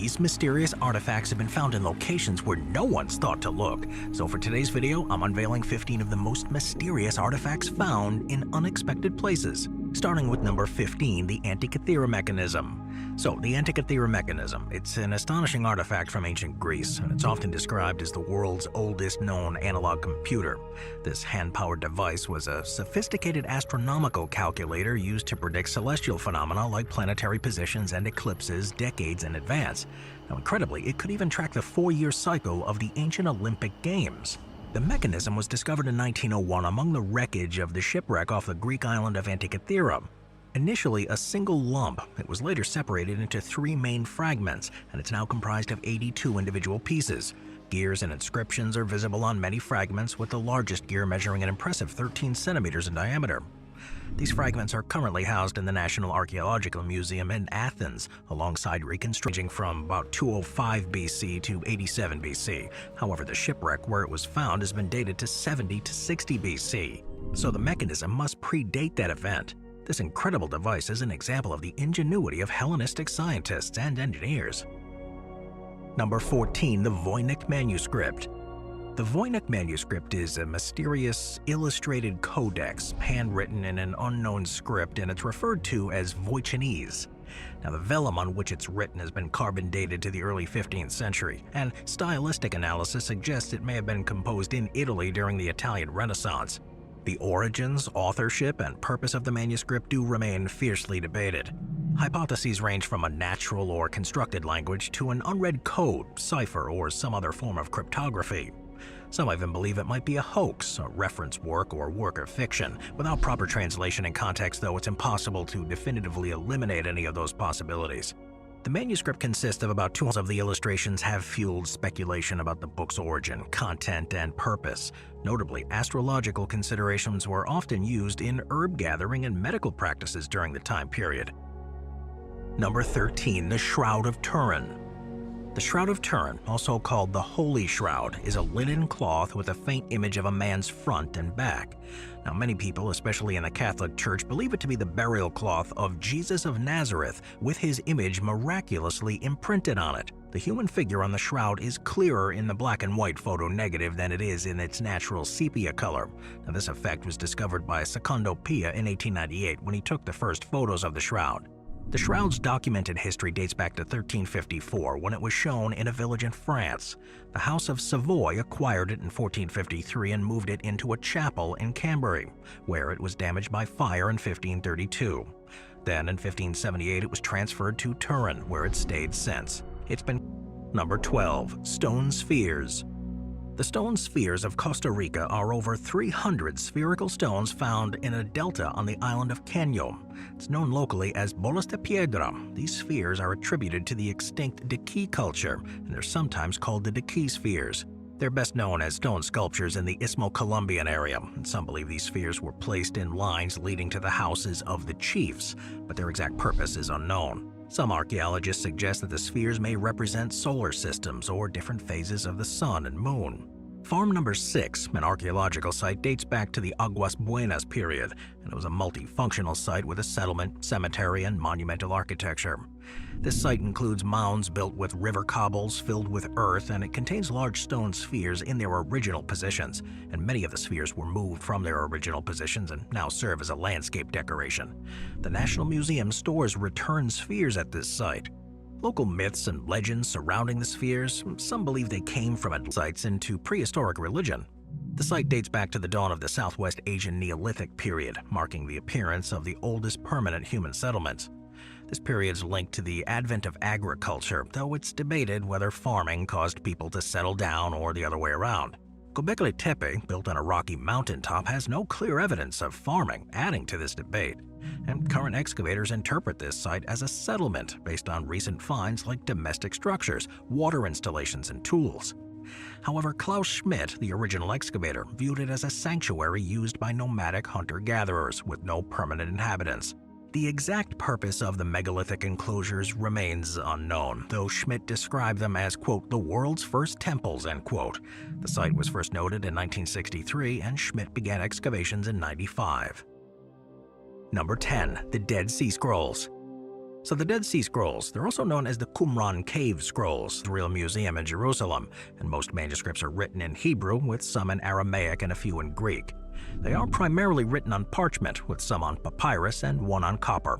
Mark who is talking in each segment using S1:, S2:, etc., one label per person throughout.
S1: These mysterious artifacts have been found in locations where no one's thought to look. So for today's video, I'm unveiling 15 of the most mysterious artifacts found in unexpected places. Starting with number 15, the Antikythera mechanism. So, the Antikythera mechanism, it's an astonishing artifact from ancient Greece, and it's often described as the world's oldest known analog computer. This hand-powered device was a sophisticated astronomical calculator used to predict celestial phenomena like planetary positions and eclipses decades in advance. Now, incredibly, it could even track the 4-year cycle of the ancient Olympic Games. The mechanism was discovered in 1901 among the wreckage of the shipwreck off the Greek island of Antikythera. Initially a single lump, it was later separated into 3 main fragments, and it's now comprised of 82 individual pieces. Gears and inscriptions are visible on many fragments, with the largest gear measuring an impressive 13 centimeters in diameter. These fragments are currently housed in the National Archaeological Museum in Athens, alongside reconstructing from about 205 BC to 87 BC. However, the shipwreck where it was found has been dated to 70 to 60 BC, so the mechanism must predate that event. This incredible device is an example of the ingenuity of Hellenistic scientists and engineers. Number 14, the Voynich manuscript. The Voynich manuscript is a mysterious, illustrated codex, handwritten in an unknown script, and it's referred to as Voynicese. Now, the vellum on which it's written has been carbon dated to the early 15th century, and stylistic analysis suggests it may have been composed in Italy during the Italian Renaissance. The origins, authorship, and purpose of the manuscript do remain fiercely debated. Hypotheses range from a natural or constructed language to an unread code, cipher, or some other form of cryptography. Some even believe it might be a hoax, a reference work, or work of fiction. Without proper translation and context, though, it's impossible to definitively eliminate any of those possibilities. The manuscript consists of about 2 of the illustrations have fueled speculation about the book's origin, content, and purpose. Notably, astrological considerations were often used in herb gathering and medical practices during the time period. Number 13, the Shroud of Turin. The Shroud of Turin, also called the Holy Shroud, is a linen cloth with a faint image of a man's front and back. Now, many people, especially in the Catholic Church, believe it to be the burial cloth of Jesus of Nazareth, with his image miraculously imprinted on it. The human figure on the shroud is clearer in the black and white photo negative than it is in its natural sepia color. Now, this effect was discovered by Secondo Pia in 1898 when he took the first photos of the shroud. The shroud's documented history dates back to 1354, when it was shown in a village in France. The House of Savoy acquired it in 1453 and moved it into a chapel in Cambrai, where it was damaged by fire in 1532. Then in 1578 it was transferred to Turin, where it stayed since. It's been Number 12, stone spheres. The stone spheres of Costa Rica are over 300 spherical stones found in a delta on the island of Caño. It's known locally as bolas de piedra. These spheres are attributed to the extinct Daqui culture, and they're sometimes called the Daqui spheres. They're best known as stone sculptures in the Istmo-Colombian area, and some believe these spheres were placed in lines leading to the houses of the chiefs, but their exact purpose is unknown. Some archaeologists suggest that the spheres may represent solar systems or different phases of the sun and moon. Farm number 6, an archaeological site, dates back to the Aguas Buenas period, and it was a multifunctional site with a settlement, cemetery, and monumental architecture. This site includes mounds built with river cobbles filled with earth, and it contains large stone spheres in their original positions, and many of the spheres were moved from their original positions and now serve as a landscape decoration. The National Museum stores returned spheres at this site. Local myths and legends surrounding the spheres, some believe they came from sites into prehistoric religion. The site dates back to the dawn of the Southwest Asian Neolithic period, marking the appearance of the oldest permanent human settlements. This period is linked to the advent of agriculture, though it's debated whether farming caused people to settle down or the other way around. Göbekli Tepe, built on a rocky mountaintop, has no clear evidence of farming, adding to this debate. And current excavators interpret this site as a settlement based on recent finds like domestic structures, water installations, and tools. However, Klaus Schmidt, the original excavator, viewed it as a sanctuary used by nomadic hunter-gatherers with no permanent inhabitants. The exact purpose of the megalithic enclosures remains unknown, though Schmidt described them as, quote, the world's first temples, end quote. The site was first noted in 1963, and Schmidt began excavations in 1995. Number 10. The Dead Sea Scrolls. So the Dead Sea Scrolls, they're also known as the Qumran Cave Scrolls, the real museum in Jerusalem, and most manuscripts are written in Hebrew, with some in Aramaic and a few in Greek. They are primarily written on parchment, with some on papyrus and one on copper.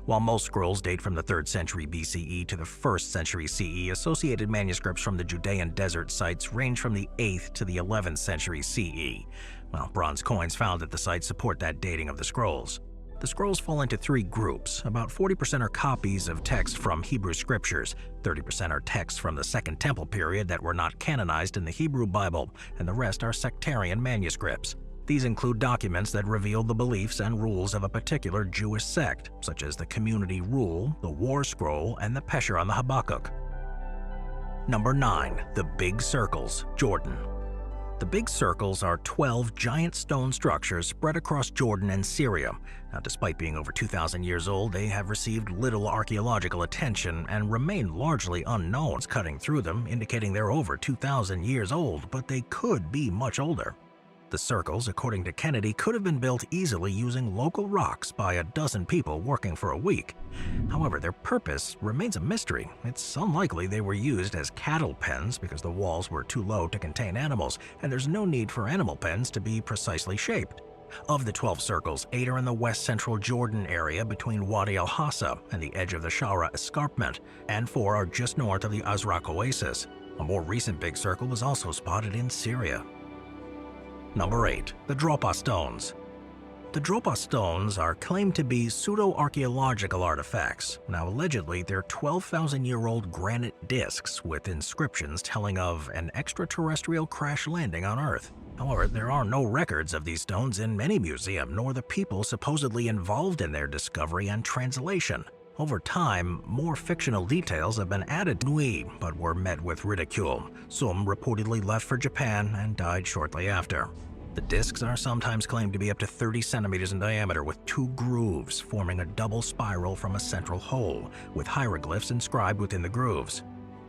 S1: While most scrolls date from the 3rd century BCE to the 1st century CE, associated manuscripts from the Judean desert sites range from the 8th to the 11th century CE. Well, bronze coins found at the site support that dating of the scrolls. The scrolls fall into 3 groups. About 40% are copies of text from Hebrew scriptures, 30% are texts from the Second Temple period that were not canonized in the Hebrew Bible, and the rest are sectarian manuscripts. These include documents that reveal the beliefs and rules of a particular Jewish sect, such as the Community Rule, the War Scroll, and the Pesher on the Habakkuk. Number 9. The Big Circles, Jordan. The Big Circles are 12 giant stone structures spread across Jordan and Syria. Now, despite being over 2,000 years old, they have received little archaeological attention and remain largely unknown. Cutting through them, indicating they're over 2,000 years old, but they could be much older. The circles, according to Kennedy, could have been built easily using local rocks by a dozen people working for a week. However, their purpose remains a mystery. It's unlikely they were used as cattle pens because the walls were too low to contain animals, and there's no need for animal pens to be precisely shaped. Of the 12 circles, 8 are in the west-central Jordan area between Wadi al-Hassa and the edge of the Shara escarpment, and 4 are just north of the Azraq oasis. A more recent big circle was also spotted in Syria. Number 8. The Dropa Stones. The Dropa Stones are claimed to be pseudo-archaeological artifacts. Now, allegedly, they're 12,000-year-old granite discs with inscriptions telling of an extraterrestrial crash landing on Earth. However, there are no records of these stones in any museum, nor the people supposedly involved in their discovery and translation. Over time, more fictional details have been added to Nui, but were met with ridicule. Some reportedly left for Japan and died shortly after. The discs are sometimes claimed to be up to 30 centimeters in diameter with 2 grooves forming a double spiral from a central hole, with hieroglyphs inscribed within the grooves.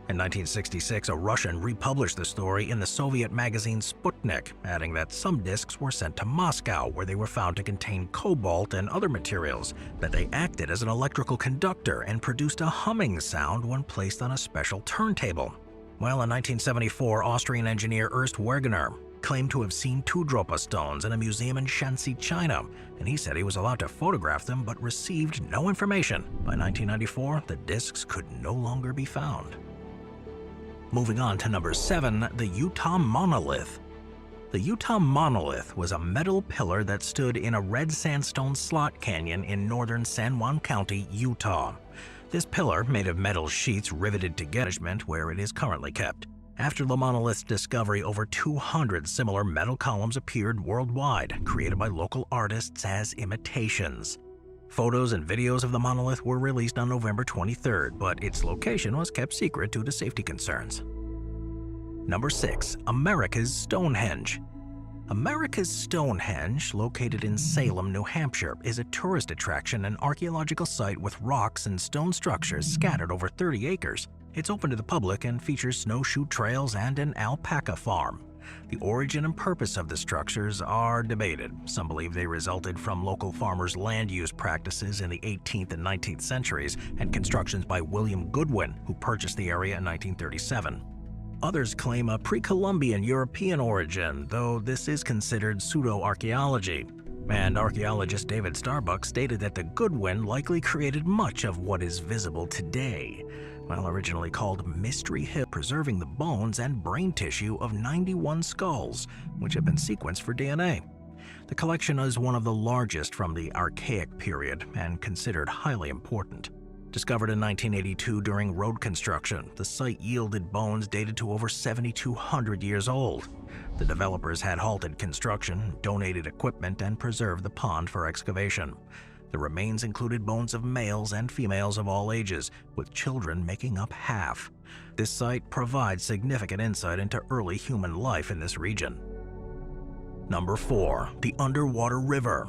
S1: In 1966, a Russian republished the story in the Soviet magazine Sputnik, adding that some discs were sent to Moscow, where they were found to contain cobalt and other materials, that they acted as an electrical conductor and produced a humming sound when placed on a special turntable. Well, in 1974, Austrian engineer Ernst Wegener claimed to have seen 2 Dropa stones in a museum in Shanxi, China, and he said he was allowed to photograph them but received no information. By 1994, the discs could no longer be found. Moving on to number 7, the Utah monolith. The Utah monolith was a metal pillar that stood in a red sandstone slot canyon in northern San Juan County, Utah. This pillar, made of metal sheets riveted together, where it is currently kept. After the monolith's discovery, over 200 similar metal columns appeared worldwide, created by local artists as imitations. Photos and videos of the monolith were released on November 23rd, but its location was kept secret due to safety concerns. Number 6. America's Stonehenge. America's Stonehenge, located in Salem, New Hampshire, is a tourist attraction and archaeological site with rocks and stone structures scattered over 30 acres. It's open to the public and features snowshoe trails and an alpaca farm. The origin and purpose of the structures are debated. Some believe they resulted from local farmers' land use practices in the 18th and 19th centuries and constructions by William Goodwin, who purchased the area in 1937. Others claim a pre-Columbian European origin, though this is considered pseudo-archaeology. And archaeologist David Starbuck stated that the Goodwin likely created much of what is visible today. While originally called Mystery Hill, preserving the bones and brain tissue of 91 skulls, which have been sequenced for DNA. The collection is one of the largest from the Archaic period and considered highly important. Discovered in 1982 during road construction, the site yielded bones dated to over 7,200 years old. The developers had halted construction, donated equipment, and preserved the pond for excavation. The remains included bones of males and females of all ages, with children making up half. This site provides significant insight into early human life in this region. Number 4. The Underwater River.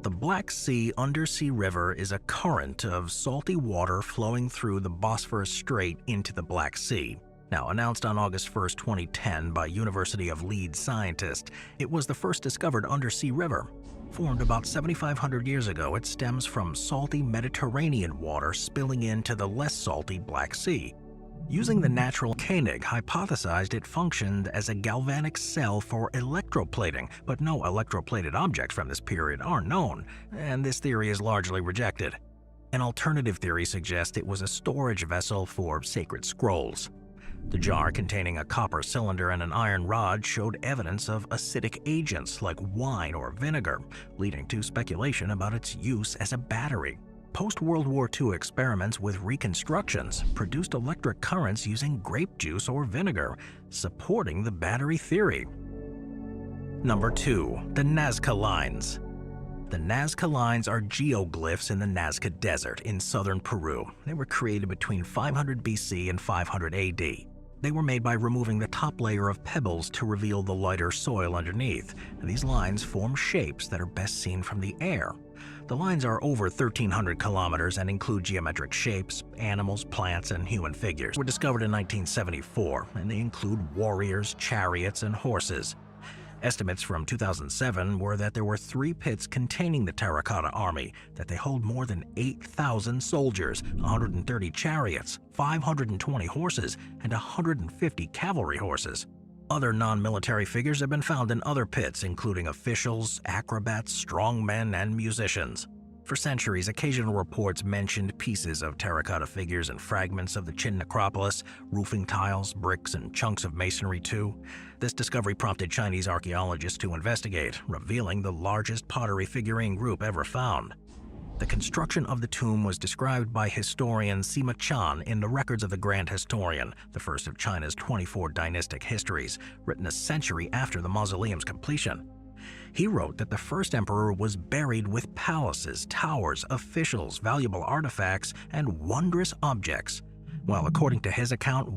S1: The Black Sea Undersea River is a current of salty water flowing through the Bosphorus Strait into the Black Sea. Now, announced on August 1, 2010 by University of Leeds scientists, it was the first discovered undersea river. Formed about 7,500 years ago, it stems from salty Mediterranean water spilling into the less salty Black Sea. Using the natural Koenig hypothesized it functioned as a galvanic cell for electroplating, but no electroplated objects from this period are known, and this theory is largely rejected. An alternative theory suggests it was a storage vessel for sacred scrolls. The jar containing a copper cylinder and an iron rod showed evidence of acidic agents like wine or vinegar, leading to speculation about its use as a battery. Post-World War II experiments with reconstructions produced electric currents using grape juice or vinegar, supporting the battery theory. Number 2. The Nazca Lines. The Nazca Lines are geoglyphs in the Nazca Desert in southern Peru. They were created between 500 BC and 500 AD. They were made by removing the top layer of pebbles to reveal the lighter soil underneath, and these lines form shapes that are best seen from the air. The lines are over 1,300 kilometers and include geometric shapes, animals, plants, and human figures. They were discovered in 1974, and they include warriors, chariots, and horses. Estimates from 2007 were that there were 3 pits containing the terracotta army, that they hold more than 8,000 soldiers, 130 chariots, 520 horses, and 150 cavalry horses. Other non-military figures have been found in other pits, including officials, acrobats, strongmen, and musicians. For centuries, occasional reports mentioned pieces of terracotta figures and fragments of the Chin necropolis, roofing tiles, bricks, and chunks of masonry too. This discovery prompted Chinese archaeologists to investigate, revealing the largest pottery figurine group ever found. The construction of the tomb was described by historian Sima Qian in the Records of the Grand Historian, the first of China's 24 dynastic histories, written a century after the mausoleum's completion. He wrote that the first emperor was buried with palaces, towers, officials, valuable artifacts, and wondrous objects, while according to his account,